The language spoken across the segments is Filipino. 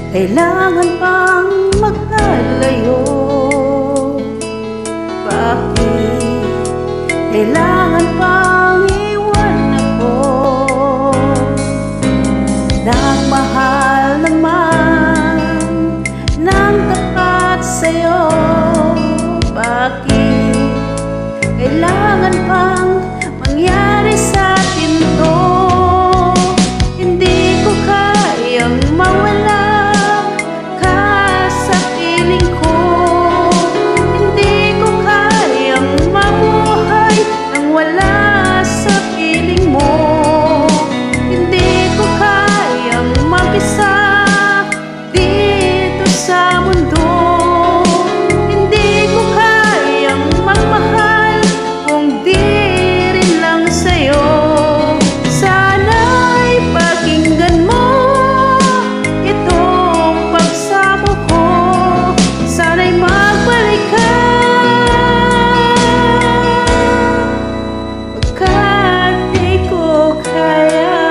kailangan pang magkalayo? Bakit kailangan pang iwan ako? Nagmahal naman ng tapat sa'yo. Bakit kailangan pang mangyari sa atin to? Hindi ko kayang mawala ka sa piling ko. Hindi ko kayang mabuhay nang wala sa piling mo. Hindi ko kayang mag-isa dito sa mundo. Hindi ko kayang magmahal kung di rin lang sa'yo. Sana'y pakinggan mo itong pagsamo ko. Sana'y magbalik ka, pagkat di ko kaya.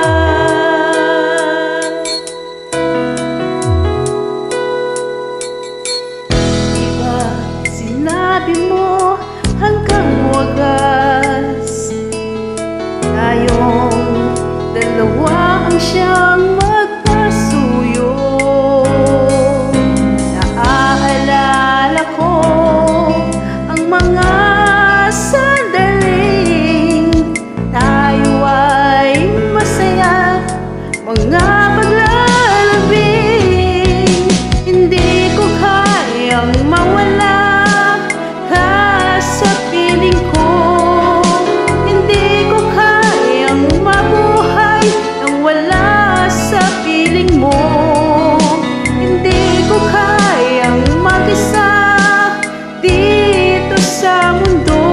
Diba sinabi mo hanggang wagas, tayong dalawa ang siyang magkasuyo. Naaalala ko ang mga sandaling tayo ay masaya, mga paglalambing. Hindi ko kayang mawala ka sa piling ko. Hindi ko kayang mabuhay nang wala sa piling mo. Hindi ko kayang mag-isa dito sa mundo.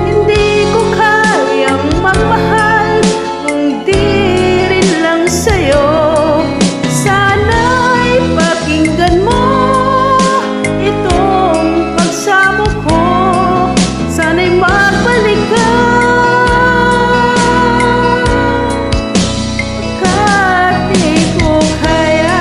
Hindi ko kayang magmahal kung di rin lang sa'yo. Sana'y pakinggan mo itong pagsamo ko. Sana'y magbalik ka, pagkat di ko kaya.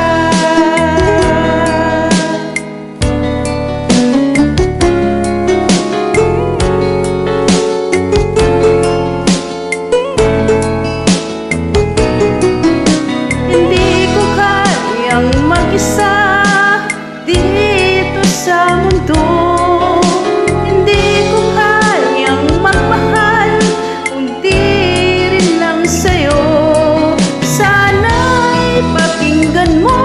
Hindi ko kayang mag-isa dito sa mundo. Hindi ko kayang magmahal kung di rin lang sa'yo. Sana'y pakinggan mo